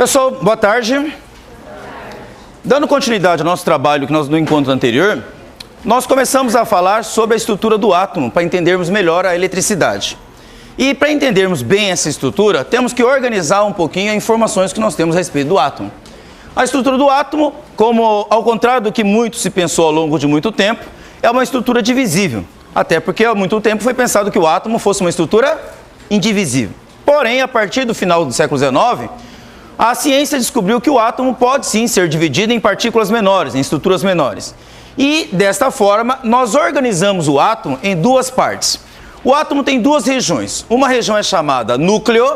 Pessoal, boa tarde. Dando continuidade ao nosso trabalho que nós no encontro anterior, nós começamos a falar sobre a estrutura do átomo para entendermos melhor a eletricidade. E para entendermos bem essa estrutura, temos que organizar um pouquinho as informações que nós temos a respeito do átomo. A estrutura do átomo, como ao contrário do que muito se pensou ao longo de muito tempo, é uma estrutura divisível. Até porque há muito tempo foi pensado que o átomo fosse uma estrutura indivisível. Porém, a partir do final do século XIX, a ciência descobriu que o átomo pode sim ser dividido em partículas menores, em estruturas menores. E, desta forma, nós organizamos o átomo em duas partes. O átomo tem duas regiões. Uma região é chamada núcleo,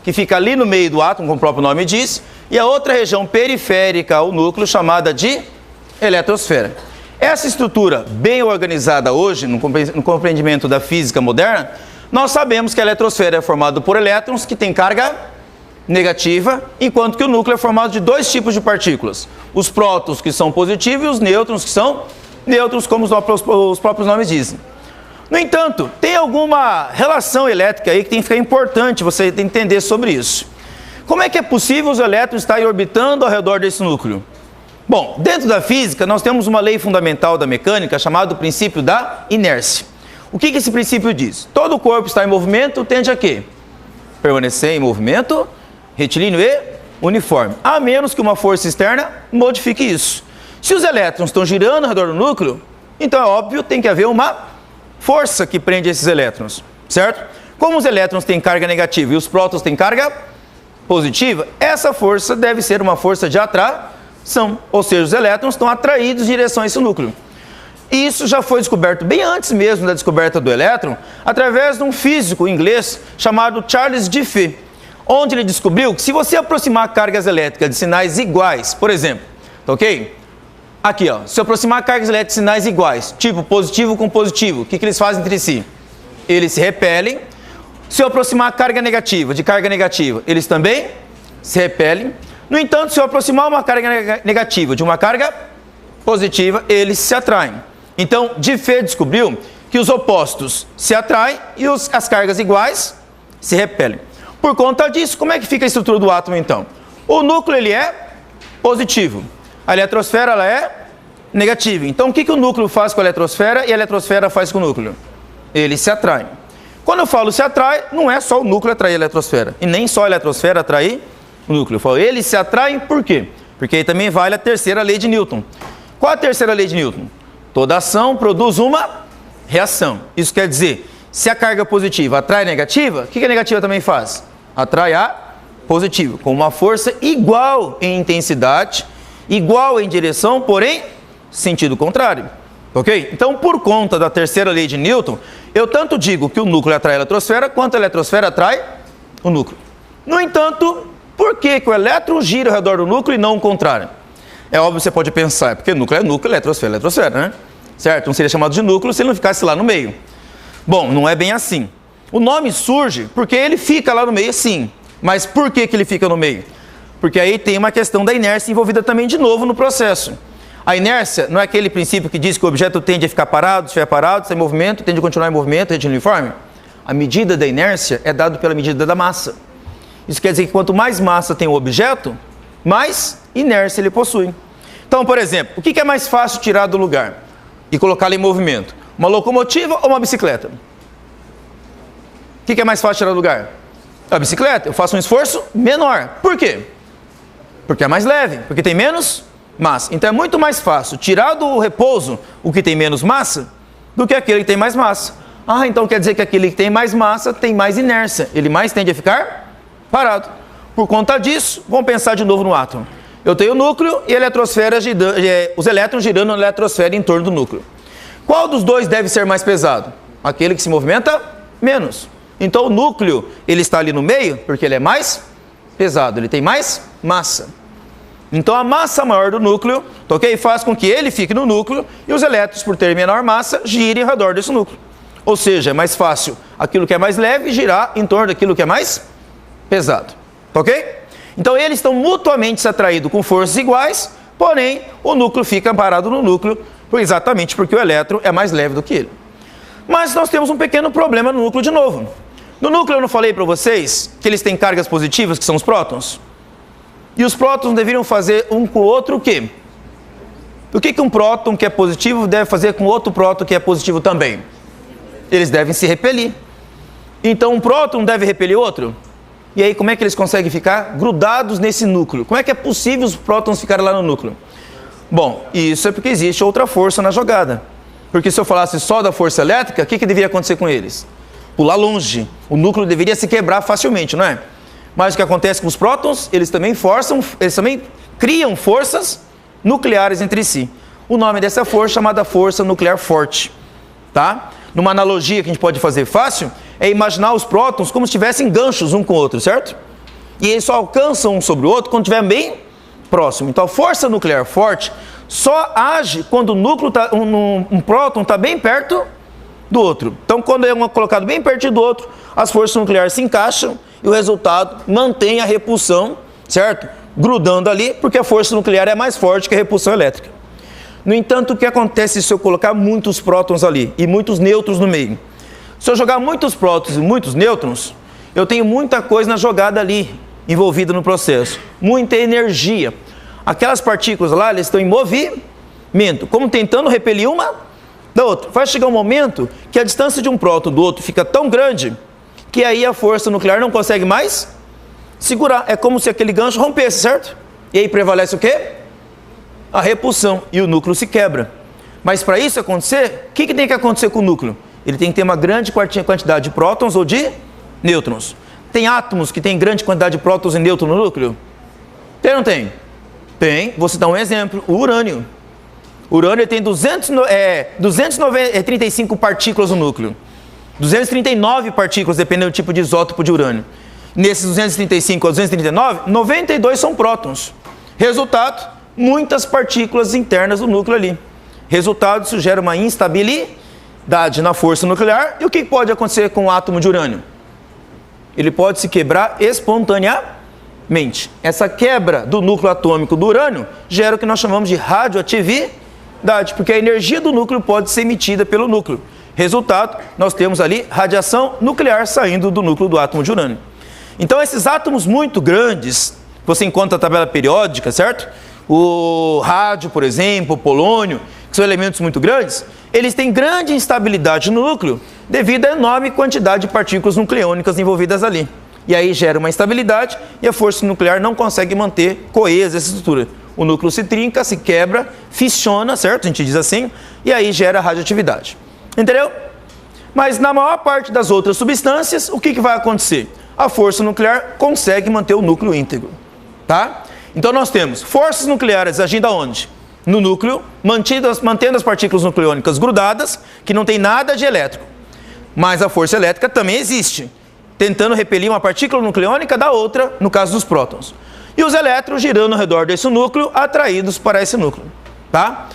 que fica ali no meio do átomo, como o próprio nome diz, e a outra região periférica ao núcleo, chamada de eletrosfera. Essa estrutura, bem organizada hoje, no compreendimento da física moderna, nós sabemos que a eletrosfera é formada por elétrons que têm carga negativa, enquanto que o núcleo é formado de dois tipos de partículas. Os prótons, que são positivos, e os nêutrons, que são nêutrons, como os próprios nomes dizem. No entanto, tem alguma relação elétrica aí que tem que ficar importante você entender sobre isso. Como é que é possível os elétrons estarem orbitando ao redor desse núcleo? Bom, dentro da física, nós temos uma lei fundamental da mecânica chamada princípio da inércia. O que esse princípio diz? Todo corpo está em movimento, tende a quê? Permanecer em movimento retilíneo e uniforme, a menos que uma força externa modifique isso. Se os elétrons estão girando ao redor do núcleo, então é óbvio que tem que haver uma força que prende esses elétrons, certo? Como os elétrons têm carga negativa e os prótons têm carga positiva, essa força deve ser uma força de atração, ou seja, os elétrons estão atraídos em direção a esse núcleo. E isso já foi descoberto bem antes mesmo da descoberta do elétron, através de um físico inglês chamado Charles Diffie, onde ele descobriu que se você aproximar cargas elétricas de sinais iguais, por exemplo, tá ok? Aqui, ó, se eu aproximar cargas elétricas de sinais iguais, tipo positivo com positivo, o que eles fazem entre si? Eles se repelem. Se eu aproximar carga negativa de carga negativa, eles também se repelem. No entanto, se eu aproximar uma carga negativa de uma carga positiva, eles se atraem. Então, Diffie descobriu que os opostos se atraem e as cargas iguais se repelem. Por conta disso, como é que fica a estrutura do átomo, então? O núcleo, ele é positivo. A eletrosfera, ela é negativa. Então, o que o núcleo faz com a eletrosfera e a eletrosfera faz com o núcleo? Eles se atraem. Quando eu falo se atrai, não é só o núcleo atrair a eletrosfera. E nem só a eletrosfera atrair o núcleo. Eu falo, eles se atraem por quê? Porque aí também vale a terceira lei de Newton. Qual a terceira lei de Newton? Toda ação produz uma reação. Isso quer dizer, se a carga positiva atrai a negativa, o que a negativa também faz? Atrai a positiva, com uma força igual em intensidade, igual em direção, porém, sentido contrário. Ok? Então, por conta da terceira lei de Newton, eu tanto digo que o núcleo atrai a eletrosfera, quanto a eletrosfera atrai o núcleo. No entanto, por que o elétron gira ao redor do núcleo e não o contrário? É óbvio que você pode pensar, porque núcleo é núcleo, eletrosfera é eletrosfera, né? Certo? Não seria chamado de núcleo se ele não ficasse lá no meio. Bom, não é bem assim. O nome surge porque ele fica lá no meio, sim. Mas por que ele fica no meio? Porque aí tem uma questão da inércia envolvida também de novo no processo. A inércia não é aquele princípio que diz que o objeto tende a ficar parado, se estiver parado, sem movimento, tende a continuar em movimento, retilíneo uniforme? A medida da inércia é dada pela medida da massa. Isso quer dizer que quanto mais massa tem o objeto, mais inércia ele possui. Então, por exemplo, o que é mais fácil tirar do lugar e colocá-lo em movimento? Uma locomotiva ou uma bicicleta? O que é mais fácil tirar do lugar? A bicicleta. Eu faço um esforço menor. Por quê? Porque é mais leve, porque tem menos massa. Então é muito mais fácil tirar do repouso o que tem menos massa do que aquele que tem mais massa. Ah, então quer dizer que aquele que tem mais massa tem mais inércia. Ele mais tende a ficar parado. Por conta disso, vamos pensar de novo no átomo. Eu tenho o núcleo e a eletrosfera, os elétrons girando na eletrosfera em torno do núcleo. Qual dos dois deve ser mais pesado? Aquele que se movimenta menos. Então o núcleo, ele está ali no meio porque ele é mais pesado, ele tem mais massa. Então a massa maior do núcleo, ok, faz com que ele fique no núcleo e os elétrons, por terem menor massa, girem ao redor desse núcleo. Ou seja, é mais fácil aquilo que é mais leve girar em torno daquilo que é mais pesado. Ok? Então eles estão mutuamente se atraídos com forças iguais, porém o núcleo fica parado no núcleo exatamente porque o elétron é mais leve do que ele. Mas nós temos um pequeno problema no núcleo de novo. No núcleo eu não falei para vocês que eles têm cargas positivas, que são os prótons? E os prótons deveriam fazer um com o outro o quê? O que um próton que é positivo deve fazer com outro próton que é positivo também? Eles devem se repelir. Então um próton deve repelir outro? E aí como é que eles conseguem ficar grudados nesse núcleo? Como é que é possível os prótons ficarem lá no núcleo? Bom, isso é porque existe outra força na jogada. Porque se eu falasse só da força elétrica, o que deveria acontecer com eles? Pular longe. O núcleo deveria se quebrar facilmente, não é? Mas o que acontece com os prótons? Eles também criam forças nucleares entre si. O nome dessa força é chamada força nuclear forte, tá? Numa analogia que a gente pode fazer fácil, é imaginar os prótons como se tivessem ganchos um com o outro, certo? E eles só alcançam um sobre o outro quando estiver bem próximo. Então a força nuclear forte só age quando o núcleo um próton está bem perto do outro. Então quando é um colocado bem perto do outro, as forças nucleares se encaixam e o resultado mantém a repulsão, certo? Grudando ali, porque a força nuclear é mais forte que a repulsão elétrica. No entanto, o que acontece se eu colocar muitos prótons ali e muitos nêutrons no meio? Se eu jogar muitos prótons e muitos nêutrons, eu tenho muita coisa na jogada ali, envolvida no processo. Muita energia. Aquelas partículas lá, elas estão em movimento, como tentando repelir uma da outra. Vai chegar um momento que a distância de um próton do outro fica tão grande, que aí a força nuclear não consegue mais segurar. É como se aquele gancho rompesse, certo? E aí prevalece o quê? A repulsão. E o núcleo se quebra. Mas para isso acontecer, o que tem que acontecer com o núcleo? Ele tem que ter uma grande quantidade de prótons ou de nêutrons. Tem átomos que têm grande quantidade de prótons e nêutrons no núcleo? Tem ou não tem? Tem. Vou citar um exemplo. O urânio. O urânio tem 235 partículas no núcleo. 239 partículas, dependendo do tipo de isótopo de urânio. Nesses 235 a 239, 92 são prótons. Resultado, muitas partículas internas do núcleo ali. Resultado, isso gera uma instabilidade na força nuclear. E o que pode acontecer com o átomo de urânio? Ele pode se quebrar espontaneamente. Essa quebra do núcleo atômico do urânio gera o que nós chamamos de radioatividade, porque a energia do núcleo pode ser emitida pelo núcleo. Resultado, nós temos ali radiação nuclear saindo do núcleo do átomo de urânio. Então esses átomos muito grandes, você encontra na tabela periódica, certo? O rádio, por exemplo, o polônio, que são elementos muito grandes, eles têm grande instabilidade no núcleo devido à enorme quantidade de partículas nucleônicas envolvidas ali. E aí gera uma instabilidade e a força nuclear não consegue manter coesa essa estrutura. O núcleo se trinca, se quebra, fissiona, certo? A gente diz assim, e aí gera radioatividade. Entendeu? Mas na maior parte das outras substâncias, o que vai acontecer? A força nuclear consegue manter o núcleo íntegro, tá? Então nós temos forças nucleares agindo aonde? No núcleo, mantendo as partículas nucleônicas grudadas, que não tem nada de elétrico. Mas a força elétrica também existe, tentando repelir uma partícula nucleônica da outra, no caso dos prótons. E os elétrons girando ao redor desse núcleo, atraídos para esse núcleo, tá?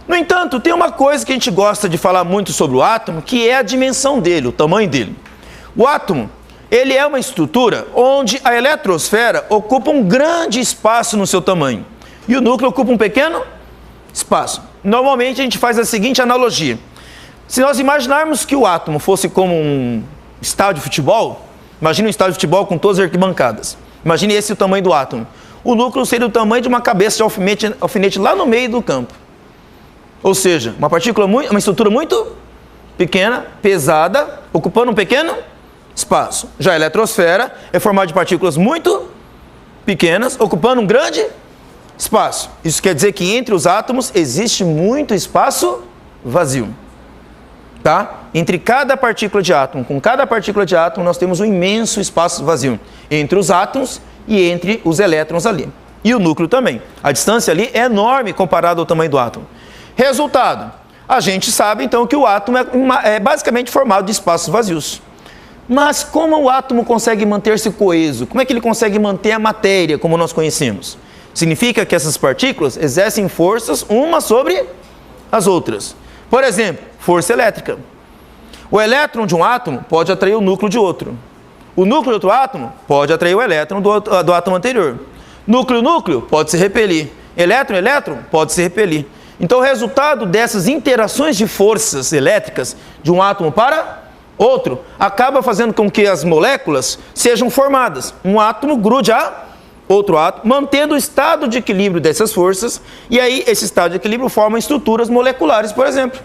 No entanto, tem uma coisa que a gente gosta de falar muito sobre o átomo, que é a dimensão dele, o tamanho dele. O átomo, ele é uma estrutura onde a eletrosfera ocupa um grande espaço no seu tamanho. E o núcleo ocupa um pequeno espaço. Normalmente a gente faz a seguinte analogia. Se nós imaginarmos que o átomo fosse como um estádio de futebol, imagine um estádio de futebol com todas as arquibancadas. Imagine esse o tamanho do átomo. O núcleo seria o tamanho de uma cabeça de alfinete lá no meio do campo. Ou seja, uma estrutura muito pequena, pesada, ocupando um pequeno espaço. Já a eletrosfera é formada de partículas muito pequenas, ocupando um grande espaço. Isso quer dizer que entre os átomos existe muito espaço vazio. Tá? Entre cada partícula de átomo, com cada partícula de átomo, nós temos um imenso espaço vazio. Entre os átomos e entre os elétrons ali. E o núcleo também. A distância ali é enorme comparado ao tamanho do átomo. Resultado, a gente sabe então que o átomo é basicamente formado de espaços vazios. Mas como o átomo consegue manter-se coeso? Como é que ele consegue manter a matéria como nós conhecemos? Significa que essas partículas exercem forças umas sobre as outras. Por exemplo, força elétrica. O elétron de um átomo pode atrair o núcleo de outro. O núcleo de outro átomo pode atrair o elétron do átomo anterior. Núcleo pode se repelir. Elétron pode se repelir. Então o resultado dessas interações de forças elétricas de um átomo para outro acaba fazendo com que as moléculas sejam formadas. Um átomo grude a outro átomo, mantendo o estado de equilíbrio dessas forças, e aí esse estado de equilíbrio forma estruturas moleculares, por exemplo.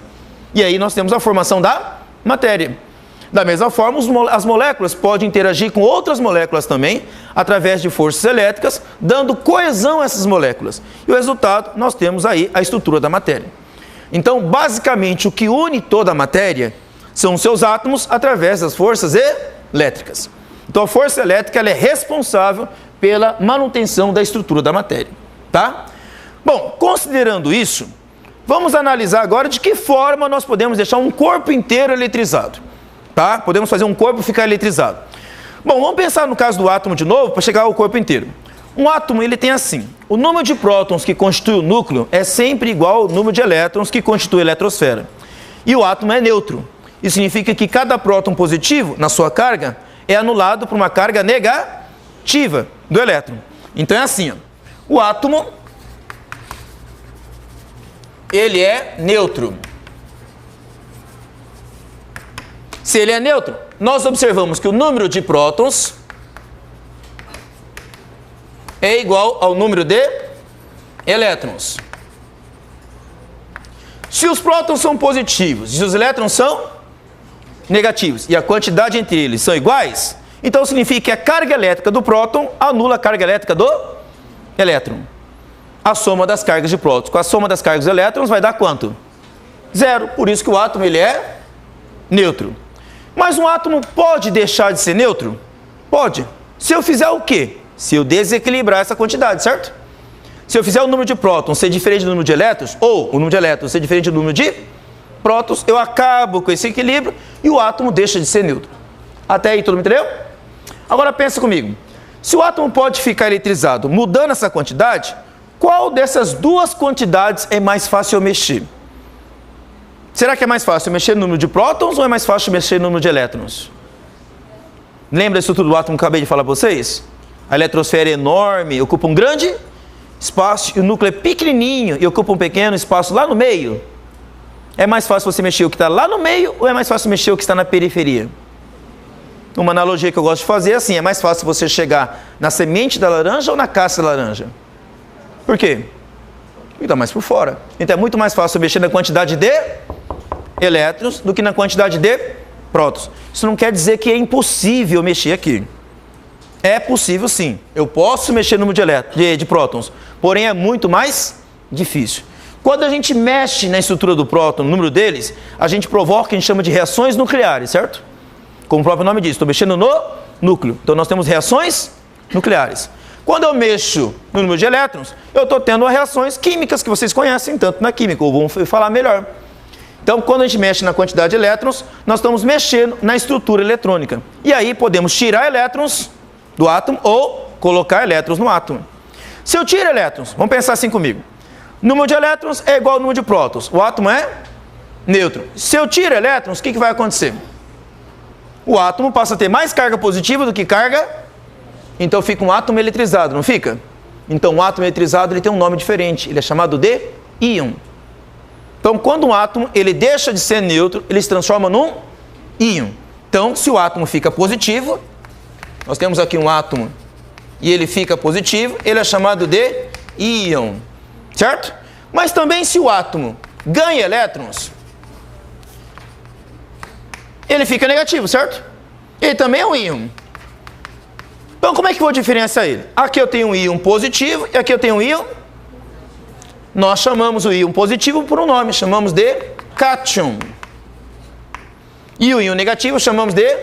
E aí nós temos a formação da matéria. Da mesma forma, as moléculas podem interagir com outras moléculas também, através de forças elétricas, dando coesão a essas moléculas. E o resultado, nós temos aí a estrutura da matéria. Então, basicamente, o que une toda a matéria são os seus átomos através das forças elétricas. Então, a força elétrica ela é responsável pela manutenção da estrutura da matéria, tá? Bom, considerando isso, vamos analisar agora de que forma nós podemos deixar um corpo inteiro eletrizado, tá? Podemos fazer um corpo ficar eletrizado. Bom, vamos pensar no caso do átomo de novo, para chegar ao corpo inteiro. Um átomo, ele tem assim, o número de prótons que constitui o núcleo é sempre igual ao número de elétrons que constitui a eletrosfera. E o átomo é neutro. Isso significa que cada próton positivo, na sua carga, é anulado por uma carga negativa do elétron. Então é assim, ó, o átomo, ele é neutro. Se ele é neutro, nós observamos que o número de prótons é igual ao número de elétrons. Se os prótons são positivos e os elétrons são negativos e a quantidade entre eles são iguais, então significa que a carga elétrica do próton anula a carga elétrica do elétron. A soma das cargas de prótons com a soma das cargas de elétrons vai dar quanto? Zero. Por isso que o átomo ele é neutro. Mas um átomo pode deixar de ser neutro? Pode. Se eu fizer o quê? Se eu desequilibrar essa quantidade, certo? Se eu fizer o número de prótons ser diferente do número de elétrons, ou o número de elétrons ser diferente do número de prótons, eu acabo com esse equilíbrio e o átomo deixa de ser neutro. Até aí todo mundo entendeu? Agora pensa comigo. Se o átomo pode ficar eletrizado mudando essa quantidade, qual dessas duas quantidades é mais fácil eu mexer? Será que é mais fácil mexer no número de prótons ou é mais fácil mexer no número de elétrons? Lembra isso tudo do átomo que eu acabei de falar para vocês? A eletrosfera é enorme, ocupa um grande espaço, e o núcleo é pequenininho e ocupa um pequeno espaço lá no meio. É mais fácil você mexer o que está lá no meio ou é mais fácil mexer o que está na periferia? Uma analogia que eu gosto de fazer é assim, é mais fácil você chegar na semente da laranja ou na casca da laranja? Por quê? Porque está mais por fora. Então é muito mais fácil mexer na quantidade de elétrons do que na quantidade de prótons. Isso não quer dizer que é impossível mexer aqui. É possível sim. Eu posso mexer no número de prótons, porém é muito mais difícil. Quando a gente mexe na estrutura do próton, no número deles, a gente provoca o que a gente chama de reações nucleares, certo? Como o próprio nome diz, estou mexendo no núcleo. Então nós temos reações nucleares. Quando eu mexo no número de elétrons, eu estou tendo reações químicas que vocês conhecem tanto na química, ou vão falar melhor. Então, quando a gente mexe na quantidade de elétrons, nós estamos mexendo na estrutura eletrônica. E aí podemos tirar elétrons do átomo ou colocar elétrons no átomo. Se eu tiro elétrons, vamos pensar assim comigo. O número de elétrons é igual ao número de prótons. O átomo é neutro. Se eu tiro elétrons, o que vai acontecer? O átomo passa a ter mais carga positiva do que carga, então fica um átomo eletrizado, não fica? Então o átomo eletrizado ele tem um nome diferente, ele é chamado de íon. Então quando um átomo ele deixa de ser neutro, ele se transforma num íon. Então se o átomo fica positivo, nós temos aqui um átomo e ele fica positivo, ele é chamado de íon, certo? Mas também se o átomo ganha elétrons, ele fica negativo, certo? Ele também é um íon. Então como é que eu vou diferenciar ele? Aqui eu tenho um íon positivo e aqui eu tenho um íon. Nós chamamos o íon positivo por um nome, chamamos de cátion. E o íon negativo chamamos de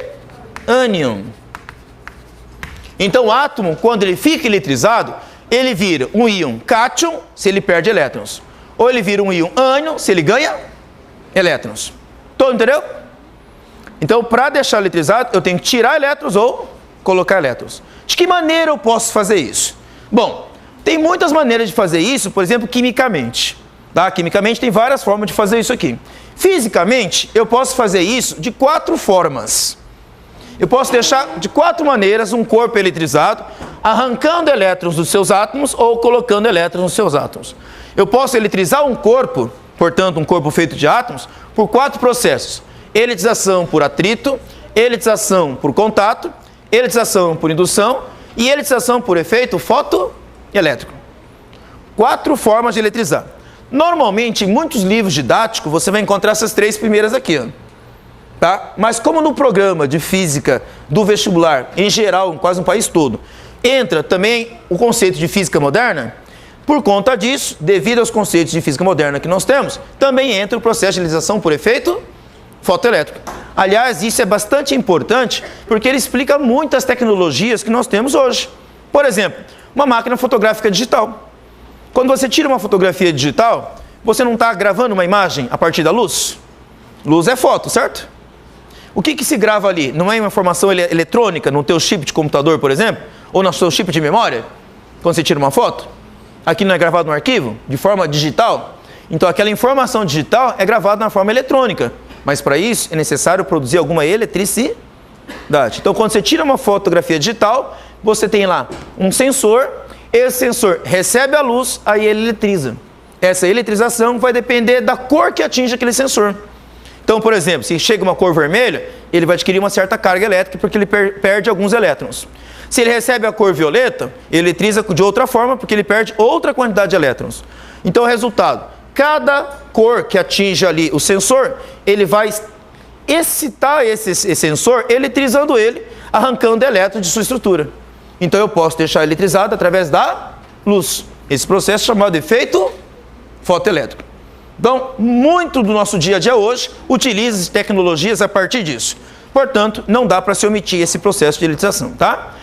ânion. Então o átomo, quando ele fica eletrizado, ele vira um íon cátion se ele perde elétrons. Ou ele vira um íon ânion se ele ganha elétrons. Todo entendeu? Então para deixar eletrizado, eu tenho que tirar elétrons ou colocar elétrons. De que maneira eu posso fazer isso? Bom, tem muitas maneiras de fazer isso, por exemplo, quimicamente. Tá? Quimicamente tem várias formas de fazer isso aqui. Fisicamente, eu posso fazer isso de 4 formas. Eu posso deixar de 4 maneiras um corpo eletrizado, arrancando elétrons dos seus átomos ou colocando elétrons nos seus átomos. Eu posso eletrizar um corpo, portanto um corpo feito de átomos, por 4 processos. Eletrização por atrito, eletrização por contato, eletrização por indução E eletrização por efeito fotoelétrico. 4 formas de eletrizar. Normalmente, em muitos livros didáticos, você vai encontrar essas 3 primeiras aqui, ó. Tá? Mas como no programa de física do vestibular, em geral, quase no país todo, entra também o conceito de física moderna, por conta disso, devido aos conceitos de física moderna que nós temos, também entra o processo de elettrização por efeito fotoelétrico. Aliás, isso é bastante importante porque ele explica muitas tecnologias que nós temos hoje. Por exemplo, uma máquina fotográfica digital. Quando você tira uma fotografia digital, você não está gravando uma imagem a partir da luz? Luz é foto, certo? O que se grava ali? Não é uma informação eletrônica no teu chip de computador, por exemplo? Ou no seu chip de memória? Quando você tira uma foto? Aqui não é gravado no arquivo? De forma digital? Então aquela informação digital é gravada na forma eletrônica. Mas para isso é necessário produzir alguma eletricidade. Então quando você tira uma fotografia digital, você tem lá um sensor. Esse sensor recebe a luz, aí ele eletriza. Essa eletrização vai depender da cor que atinge aquele sensor. Então, por exemplo, se chega uma cor vermelha, ele vai adquirir uma certa carga elétrica porque ele perde alguns elétrons. Se ele recebe a cor violeta, ele eletriza de outra forma porque ele perde outra quantidade de elétrons. Então, o resultado, cada cor que atinge ali o sensor, ele vai excitar esse sensor, eletrizando ele, arrancando elétrons de sua estrutura. Então, eu posso deixar eletrizado através da luz. Esse processo é chamado de efeito fotoelétrico. Então, muito do nosso dia a dia hoje utiliza tecnologias a partir disso. Portanto, não dá para se omitir esse processo de eletrização, tá?